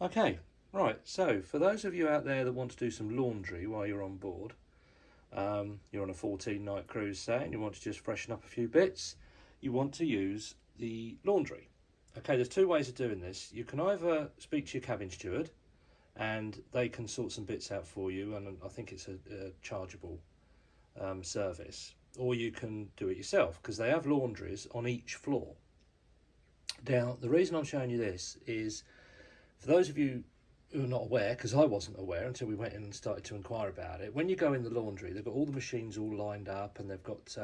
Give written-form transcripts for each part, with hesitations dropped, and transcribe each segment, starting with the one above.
Okay, right, so for those of you out there that want to do some laundry while you're on board, you're on a 14-night cruise, say, and you want to just freshen up a few bits, you want to use the laundry. Okay, there's two ways of doing this. You can either speak to your cabin steward and they can sort some bits out for you, and I think it's a chargeable service, or you can do it yourself because they have laundries on each floor. Now, the reason I'm showing you this is for those of you who are not aware, because I wasn't aware until we went in and started to inquire about it, when you go in the laundry, they've got all the machines all lined up, and they've got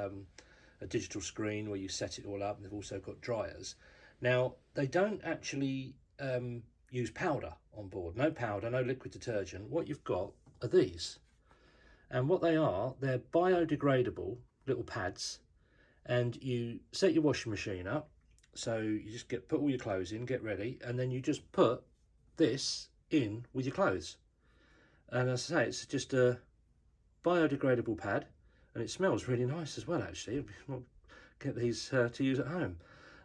a digital screen where you set it all up, and they've also got dryers. Now, they don't actually use powder on board. No powder, no liquid detergent. What you've got are these. And what they are, they're biodegradable little pads, and you set your washing machine up. So you just put all your clothes in, get ready, and then you just put this in with your clothes. And as I say, it's just a biodegradable pad, and it smells really nice as well, actually. I'll get these to use at home.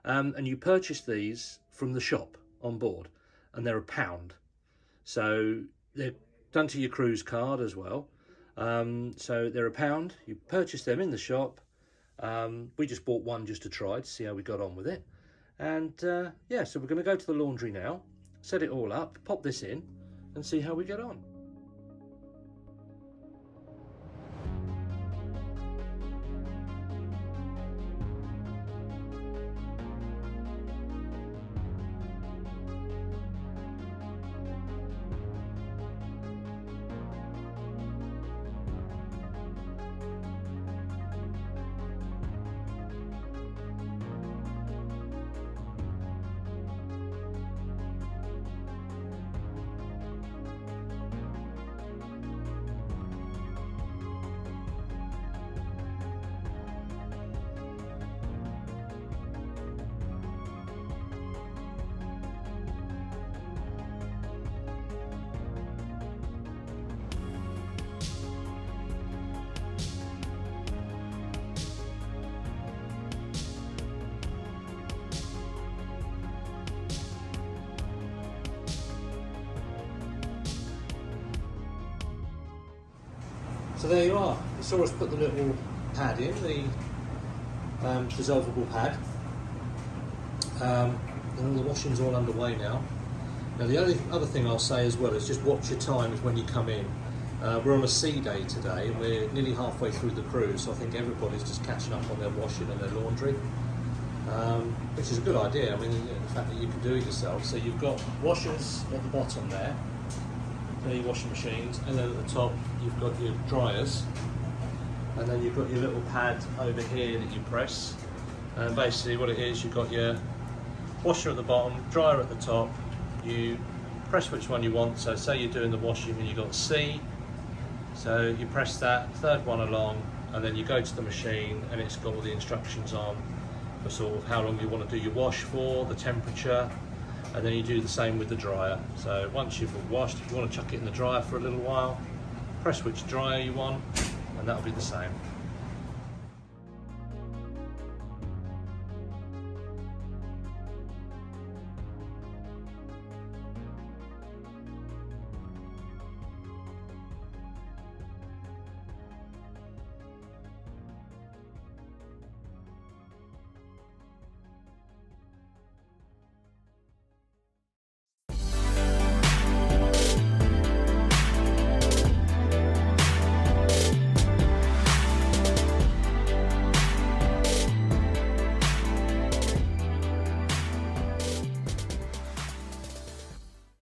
And you purchase these from the shop on board, and they're £1. So they're done to your cruise card as well. So they're £1. You purchase them in the shop. We just bought one just to try to see how we got on with it. And yeah, so we're going to go to the laundry now, set it all up, pop this in and see how we get on. So there you are. You saw us put the little pad in, the dissolvable pad. And all the washing's all underway now. Now the only other thing I'll say as well is just watch your times when you come in. We're on a sea day today and we're nearly halfway through the cruise, so I think everybody's just catching up on their washing and their laundry, which is a good idea. I mean, the fact that you can do it yourself. So you've got washers at the bottom there, your washing machines, and then at the top you've got your dryers, and then you've got your little pad over here that you press, and basically what it is, you've got your washer at the bottom, dryer at the top, you press which one you want. So say you're doing the washing and you've got C, so you press that third one along, and then you go to the machine and it's got all the instructions on for sort of how long you want to do your wash for, the temperature, and then you do the same with the dryer. So once you've washed, if you want to chuck it in the dryer for a little while, press which dryer you want, and that'll be the same.